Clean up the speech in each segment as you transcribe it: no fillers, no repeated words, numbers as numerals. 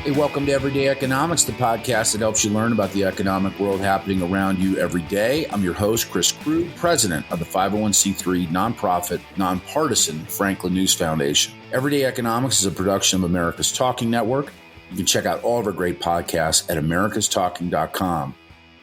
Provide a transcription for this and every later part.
Hey, welcome to Everyday Economics, the podcast that helps you learn about the economic world happening around you every day. I'm your host, Chris Krug, president of the 501c3 nonprofit, nonpartisan Franklin News Foundation. Everyday Economics is a production of America's Talking Network. You can check out all of our great podcasts at americastalking.com.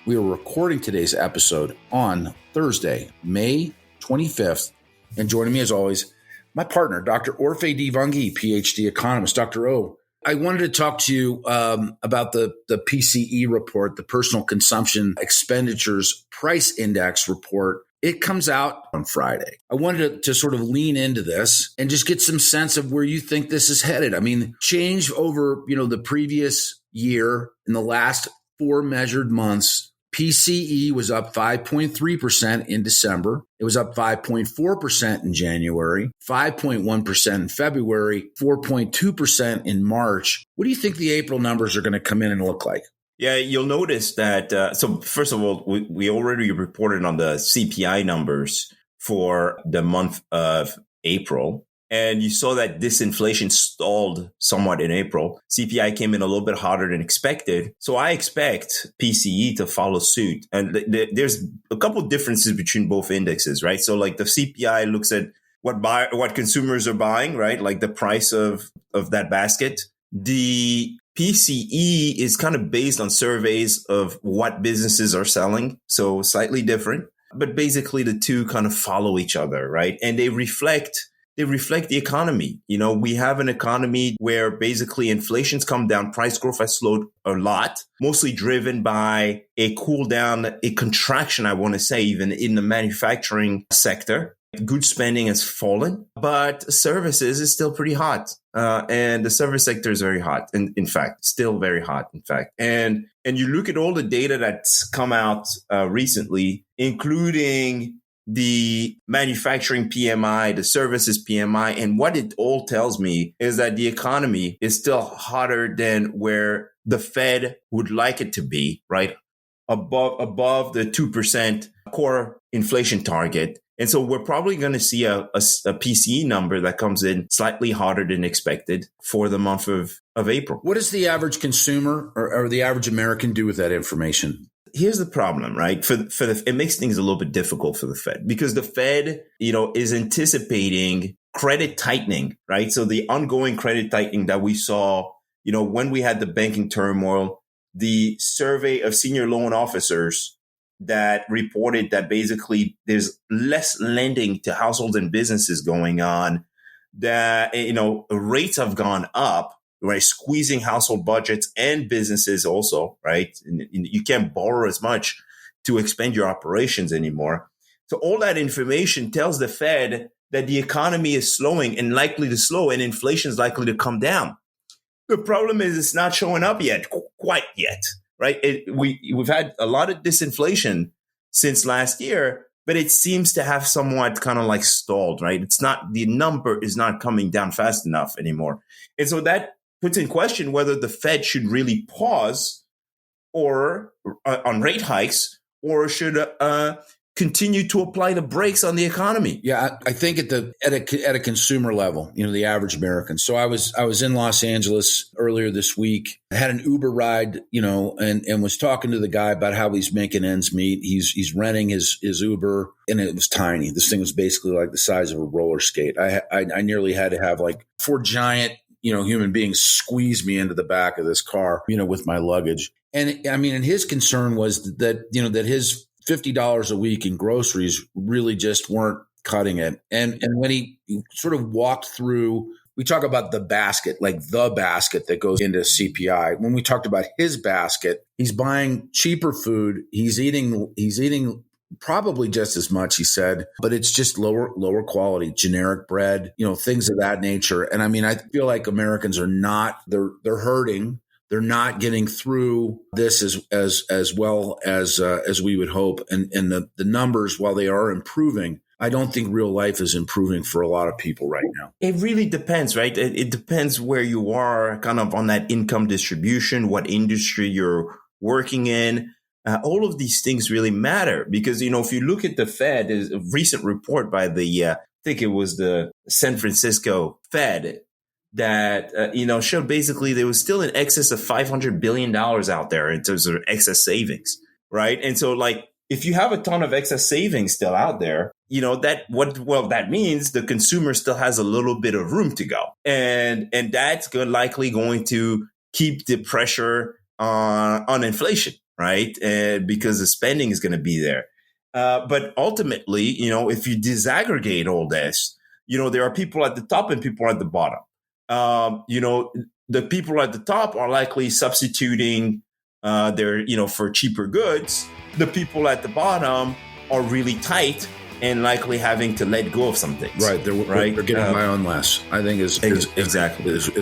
We are recording today's episode on Thursday, May 25th. And joining me, as always, my partner, Dr. Orphe Divounguy, PhD economist. Dr. O, I wanted to talk to you about the PCE report, the Personal Consumption Expenditures Price Index report. It comes out on Friday. I wanted to sort of lean into this and just get some sense of where you think this is headed. I mean, change over, the previous year in the last 4 measured months. PCE was up 5.3% in December. It was up 5.4% in January, 5.1% in February, 4.2% in March. What do you think the April numbers are going to come in and look like? Yeah, you'll notice that. So first of all, we already reported on the CPI numbers for the month of April. And you saw that disinflation stalled somewhat in April. CPI came in a little bit hotter than expected. So I expect PCE to follow suit. And there's a couple of differences between both indexes, right? So like the CPI looks at what consumers are buying, right? Like the price of that basket. The PCE is kind of based on surveys of what businesses are selling. So slightly different. But basically the two kind of follow each other, right? And they reflect the economy. We have an economy where basically inflation's come down. Price growth has slowed a lot, mostly driven by a cool down, a contraction, I want to say, even in the manufacturing sector. Good spending has fallen, but services is still pretty hot. And the service sector is very hot. And in fact, still very hot, in fact. And you look at all the data that's come out recently, including the manufacturing PMI, the services PMI, and what it all tells me is that the economy is still hotter than where the Fed would like it to be, right? Above the 2% core inflation target. And so we're probably going to see a PCE number that comes in slightly hotter than expected for the month of April. What does the average consumer or the average American do with that information? Here's the problem, right? It makes things a little bit difficult for the Fed because the Fed, is anticipating credit tightening, right? So the ongoing credit tightening that we saw, when we had the banking turmoil, the survey of senior loan officers that reported that basically there's less lending to households and businesses going on, that, rates have gone up. Right, squeezing household budgets and businesses also, right? And you can't borrow as much to expand your operations anymore. So all that information tells the Fed that the economy is slowing and likely to slow, and inflation is likely to come down. The problem is it's not showing up yet, quite yet, right? We've had a lot of disinflation since last year, but it seems to have somewhat kind of like stalled, right? The number is not coming down fast enough anymore. And so that puts in question whether the Fed should really pause or on rate hikes or should continue to apply the brakes on the economy. Yeah, I think at a consumer level, the average American. So I was in Los Angeles earlier this week. I had an Uber ride, and was talking to the guy about how he's making ends meet. He's renting his Uber, and it was tiny. This thing was basically like the size of a roller skate. I nearly had to have like 4 giant human beings squeeze me into the back of this car, with my luggage. And I mean, and his concern was that, that his $50 a week in groceries really just weren't cutting it. And when he sort of walked through, we talk about the basket, like the basket that goes into CPI. When we talked about his basket, he's buying cheaper food. He's eating probably just as much, he said, but it's just lower quality, generic bread, things of that nature. And I mean, I feel like Americans are not, they're hurting. They're not getting through this as well as we would hope. And the numbers, while they are improving, I don't think real life is improving for a lot of people right now. It really depends, right? It depends where you are kind of on that income distribution, what industry you're working in. All of these things really matter because, if you look at the Fed, there's a recent report by I think it was the San Francisco Fed that, showed basically there was still in excess of $500 billion out there in terms of excess savings, right? And so like, if you have a ton of excess savings still out there, that means the consumer still has a little bit of room to go. And that's likely going to keep the pressure on inflation, right? And because the spending is going to be there. But ultimately, if you disaggregate all this, there are people at the top and people at the bottom. The people at the top are likely substituting for cheaper goods. The people at the bottom are really tight and likely having to let go of some things. Right. They're getting by on less, I think is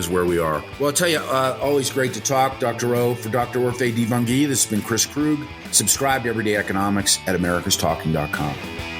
where we are. Well, I'll tell you, always great to talk, Dr. O. For Dr. Orphe Divounguy, this has been Chris Krug. Subscribe to Everyday Economics at americastalking.com.